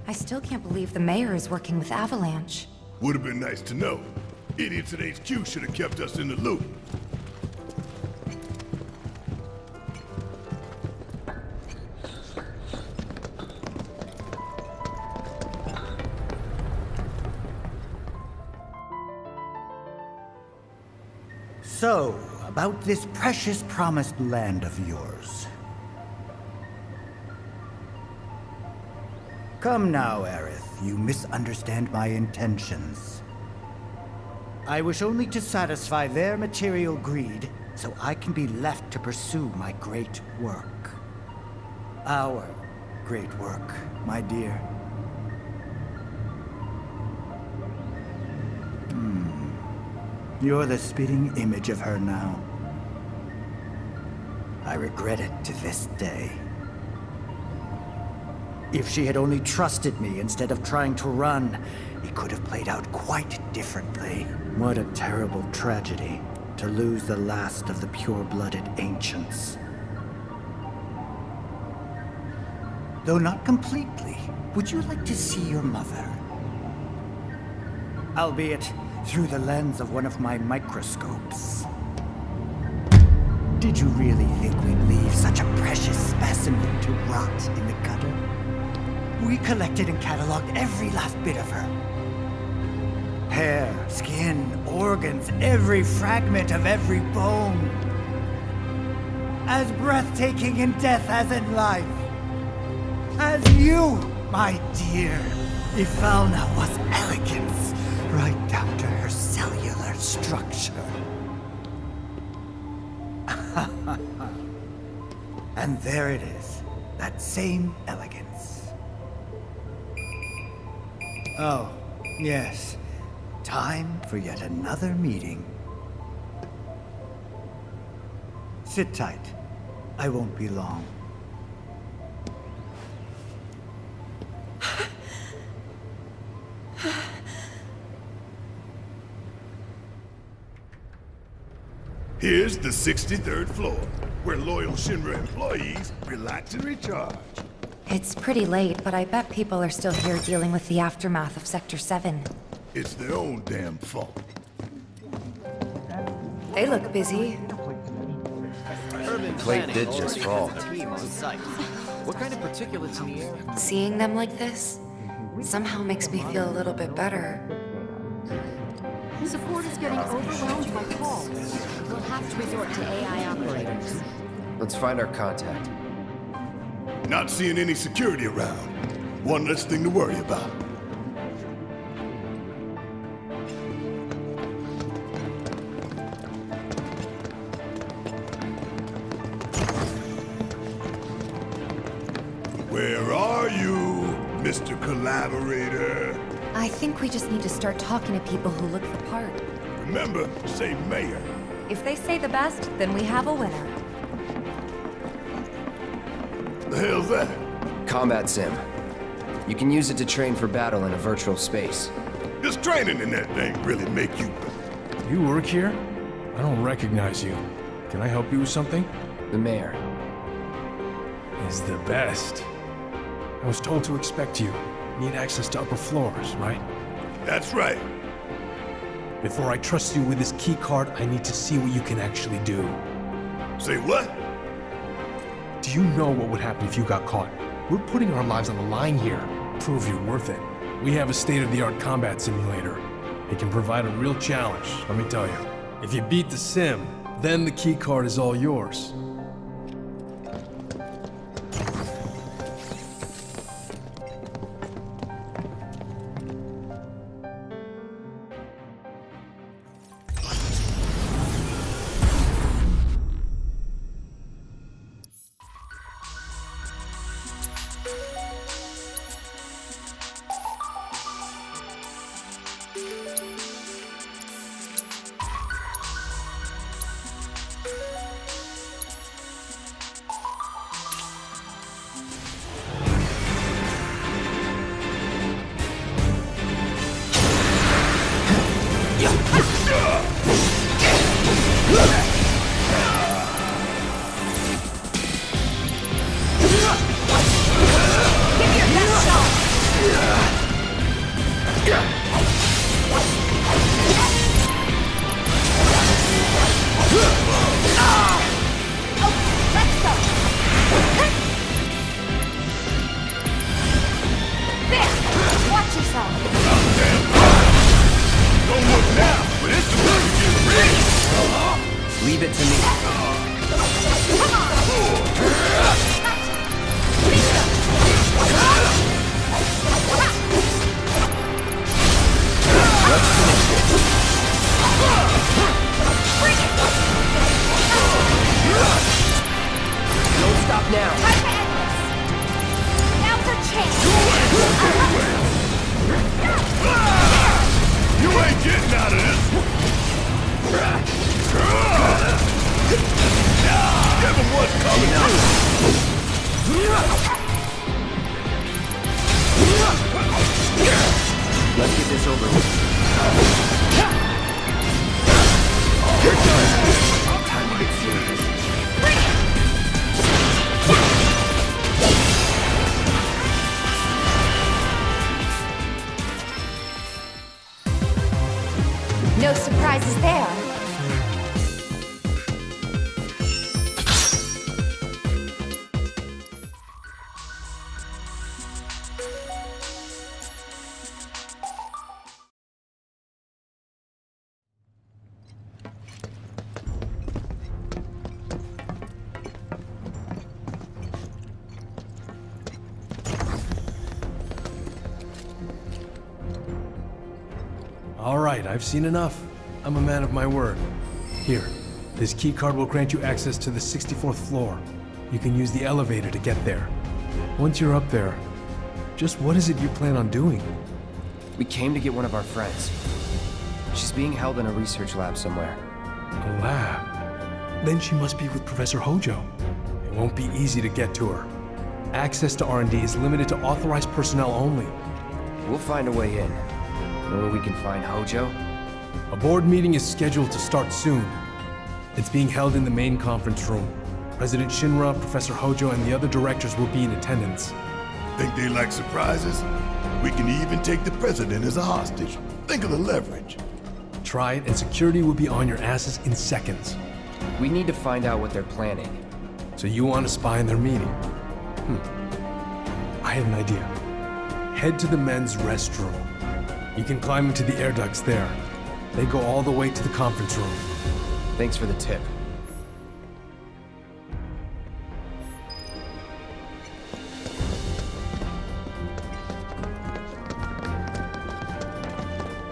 I still can't believe the mayor is working with Avalanche. Would have been nice to know. Idiots at HQ should have kept us in the loop. So, about this precious promised land of yours. Come now, Aerith, you misunderstand my intentions. I wish only to satisfy their material greed, so I can be left to pursue my great work. Our great work, my dear. You're the spitting image of her now. I regret it to this day. If she had only trusted me instead of trying to run, it could have played out quite differently. What a terrible tragedy to lose the last of the pure-blooded ancients. Though not completely, would you like to see your mother? Albeit through the lens of one of my microscopes. Did you really think we'd leave such a precious specimen to rot in the gutter? We collected and cataloged every last bit of her. Hair, skin, organs, every fragment of every bone. As breathtaking in death as in life. As you, my dear. If Valna was elegance, right down to her cellular structure. And there it is, that same elegance. Oh, yes. Time for yet another meeting. Sit tight. I won't be long. Here's the 63rd floor, where loyal Shinra employees relax and recharge. It's pretty late, but I bet people are still here dealing with the aftermath of Sector 7. It's their own damn fault. They look busy. Plate did just fall. What kind of particulates in the air? Seeing them like this somehow makes me feel a little bit better. Support is getting overwhelmed by calls. We'll have to resort to AI operators. Let's find our contact. Not seeing any security around. One less thing to worry about. Where are you, Mr. Collaborator? I think we just need to start talking to people who look the part. Remember, say mayor. If they say the best, then we have a winner. The hell's that? Combat sim. You can use it to train for battle in a virtual space. Does training in that thing really make you... You work here? I don't recognize you. Can I help you with something? The mayor. Is the best. I was told to expect you. Need access to upper floors, right? That's right. Before I trust you with this key card, I need to see what you can actually do. Say what? Do you know what would happen if you got caught? We're putting our lives on the line here. Prove you're worth it. We have a state-of-the-art combat simulator. It can provide a real challenge, let me tell you. If you beat the sim, then the key card is all yours. Leave it to me. Let's finish this. Don't stop now. Time to end this. Now's our chance. You ain't getting out of this! Give him what's coming Let's get this over with. You're done. Time to get serious. No surprises there. All right, I've seen enough. I'm a man of my word. Here, this key card will grant you access to the 64th floor. You can use the elevator to get there. Once you're up there, just what is it you plan on doing? We came to get one of our friends. She's being held in a research lab somewhere. A lab? Then she must be with Professor Hojo. It won't be easy to get to her. Access to R&D is limited to authorized personnel only. We'll find a way in. Know where we can find Hojo? A board meeting is scheduled to start soon. It's being held in the main conference room. President Shinra, Professor Hojo, and the other directors will be in attendance. Think they like surprises? We can even take the president as a hostage. Think of the leverage. Try it, and security will be on your asses in seconds. We need to find out what they're planning. So you want to spy in their meeting? I have an idea. Head to the men's restroom. You can climb into the air ducts there. They go all the way to the conference room. Thanks for the tip.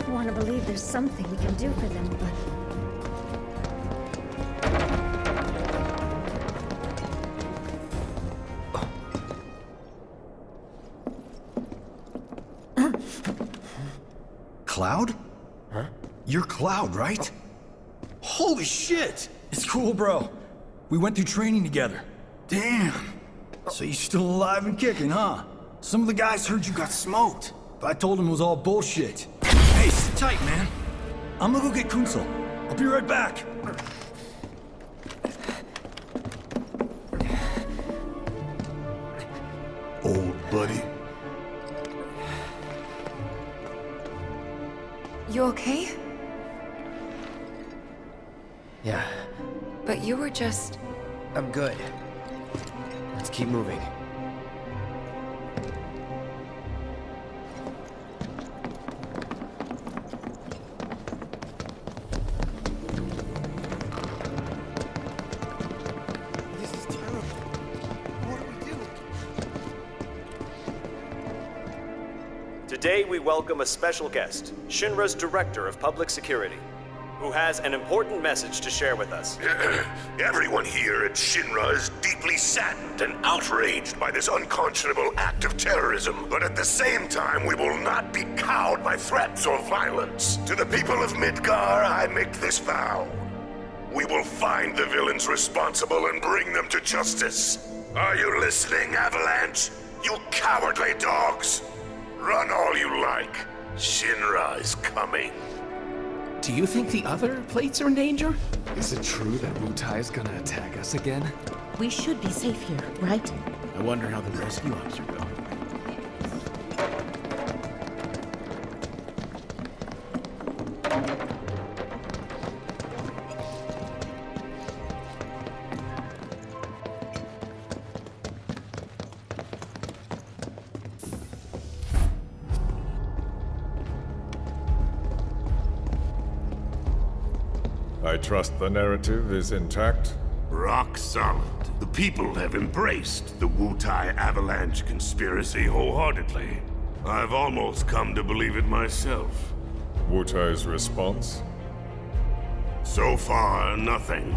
I want to believe there's something we can do for them, but... Cloud? Huh? You're Cloud, right? Holy shit! It's cool, bro. We went through training together. Damn. So you're still alive and kicking, huh? Some of the guys heard you got smoked, but I told them it was all bullshit. Hey, sit tight, man. I'm gonna go get Kunsel. I'll be right back. Old buddy. You okay? Yeah, But you were just... I'm good. Let's keep moving. This is terrible. What do we do? Today we welcome a special guest, Shinra's Director of Public Security, who has an important message to share with us. Everyone here at Shinra is deeply saddened and outraged by this unconscionable act of terrorism. But at the same time, we will not be cowed by threats or violence. To the people of Midgar, I make this vow. We will find the villains responsible and bring them to justice. Are you listening, Avalanche? You cowardly dogs! Run all you like. Shinra is coming. Do you think the other plates are in danger? Is it true that Wutai's gonna attack us again? We should be safe here, right? I wonder how the rescue ops are going. I trust the narrative is intact? Rock solid. The people have embraced the Wutai Avalanche conspiracy wholeheartedly. I've almost come to believe it myself. Wutai's response? So far, nothing.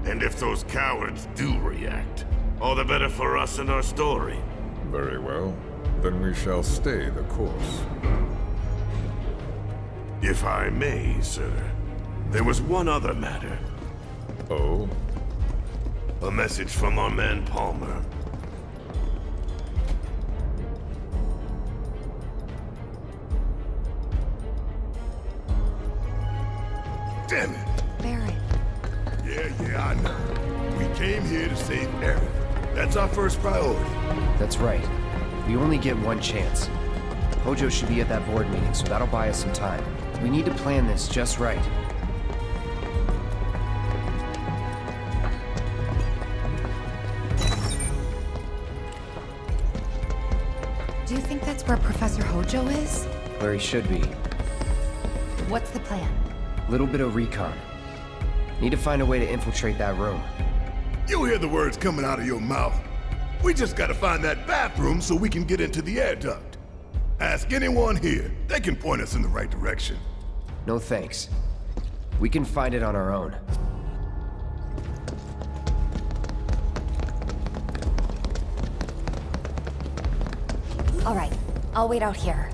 And if those cowards do react, all the better for us and our story. Very well. Then we shall stay the course. If I may, sir, there was one other matter. Oh? A message from our man Palmer. Damn it! Barrett. Yeah, I know. We came here to save Aaron. That's our first priority. That's right. We only get one chance. Hojo should be at that board meeting, so that'll buy us some time. We need to plan this just right. Do you think that's where Professor Hojo is? Where he should be. What's the plan? Little bit of recon. Need to find a way to infiltrate that room. You hear the words coming out of your mouth. We just gotta find that bathroom so we can get into the air duct. Ask anyone here. They can point us in the right direction. No thanks. We can find it on our own. All right, I'll wait out here.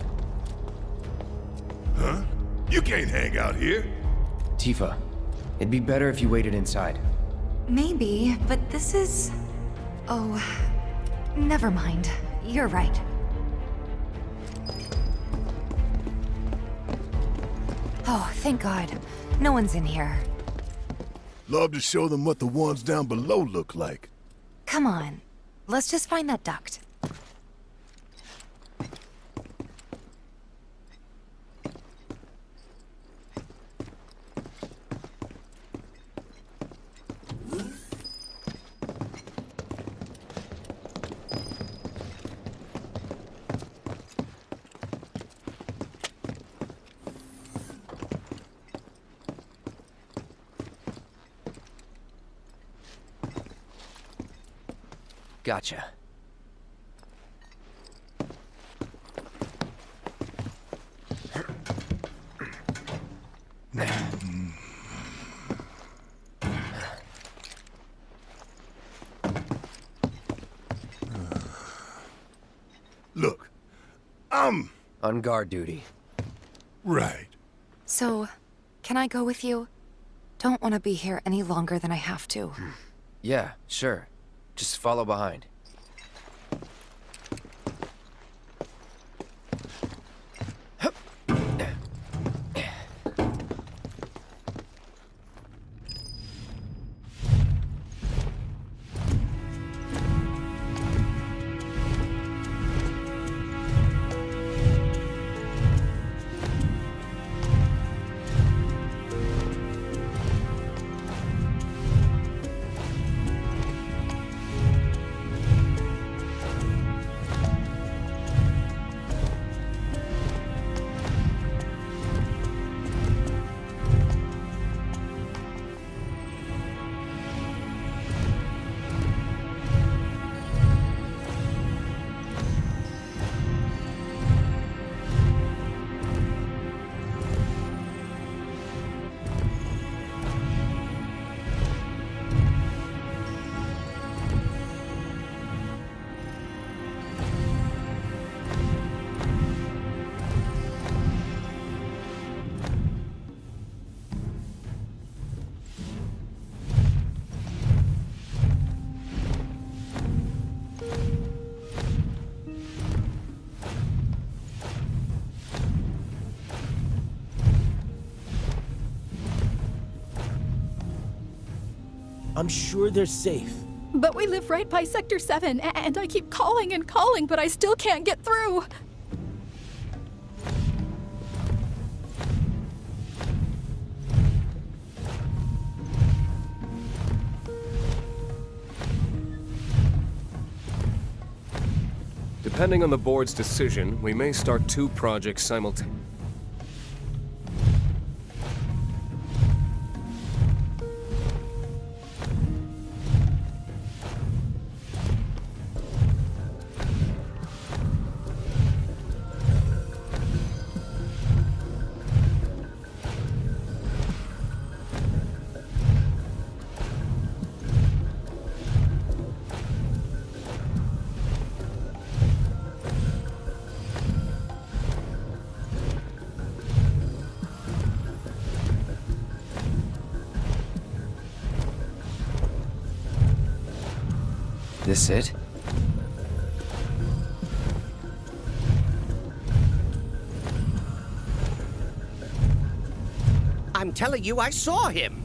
Huh? You can't hang out here. Tifa, it'd be better if you waited inside. Maybe, but this is... Oh, never mind. You're right. Oh, thank God. No one's in here. Love to show them what the ones down below look like. Come on. Let's just find that duct. Gotcha. Look, I'm... On guard duty. Right. So, can I go with you? Don't want to be here any longer than I have to. Yeah, sure. Just follow behind. I'm sure they're safe. But we live right by Sector 7, and I keep calling and calling, but I still can't get through. Depending on the board's decision, we may start 2 projects simultaneously. this it? I'm telling you, I saw him.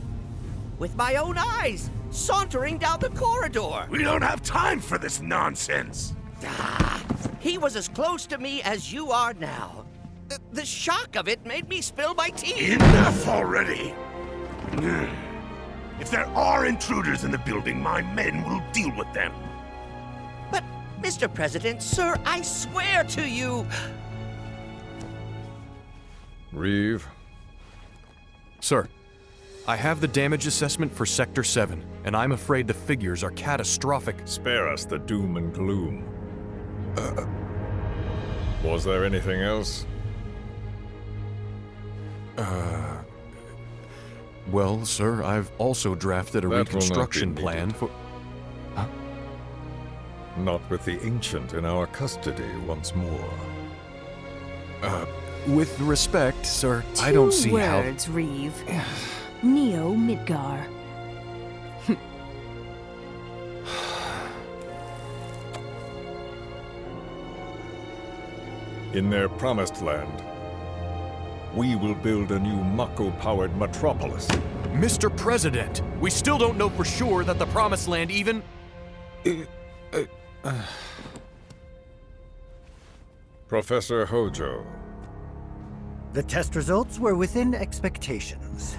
With my own eyes, sauntering down the corridor. We don't have time for this nonsense. He was as close to me as you are now. The shock of it made me spill my tea. Enough already. If there are intruders in the building, my men will deal with them. But, Mr. President, sir, I swear to you... Reeve? Sir, I have the damage assessment for Sector 7, and I'm afraid the figures are catastrophic. Spare us the doom and gloom. Was there anything else? Well, sir, I've also drafted a reconstruction plan for... Huh? Not with the Ancient in our custody once more. With respect, sir, I don't see how... 2 words, Reeve. Neo Midgar. In their promised land, we will build a new Mako-powered metropolis. Mr. President, we still don't know for sure that the Promised Land even... Professor Hojo. The test results were within expectations.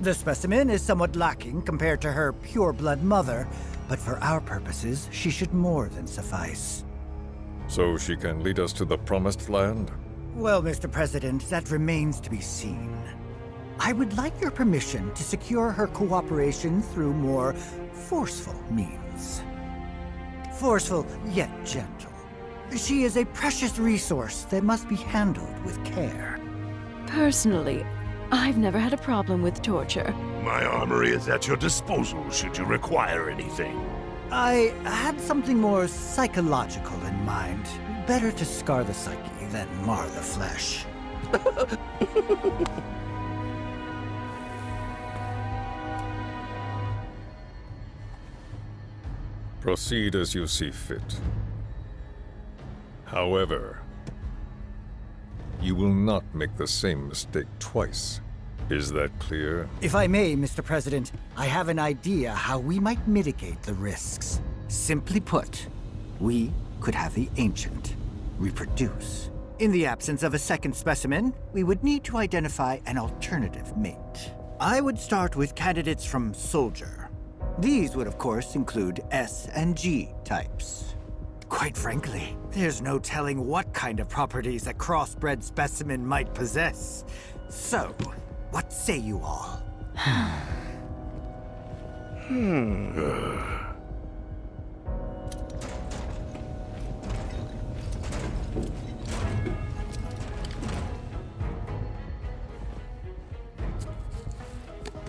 The specimen is somewhat lacking compared to her pure-blood mother, but for our purposes, she should more than suffice. So she can lead us to the Promised Land? Well, Mr. President, that remains to be seen. I would like your permission to secure her cooperation through more forceful means. Forceful, yet gentle. She is a precious resource that must be handled with care. Personally, I've never had a problem with torture. My armory is at your disposal should you require anything. I had something more psychological in mind. Better to scar the psyche than mar the flesh. Proceed as you see fit. However, you will not make the same mistake twice. Is that clear? If I may, Mr. President, I have an idea how we might mitigate the risks. Simply put, we could have the Ancient reproduce. In the absence of a second specimen, we would need to identify an alternative mate. I would start with candidates from Soldier. These would, of course, include S and G types. Quite frankly, there's no telling what kind of properties a crossbred specimen might possess. So, what say you all?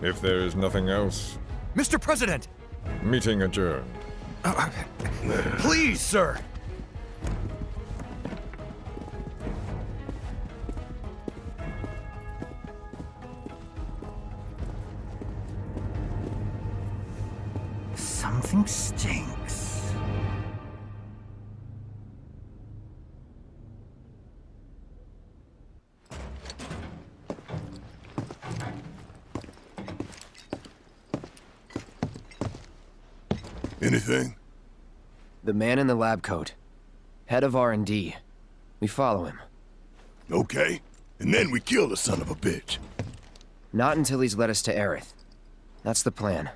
If there is nothing else, Mr. President! meeting adjourned. Please, sir! Something stinks. Anything? The man in the lab coat. Head of R&D. We follow him. Okay. And then we kill the son of a bitch. Not until he's led us to Aerith. That's the plan.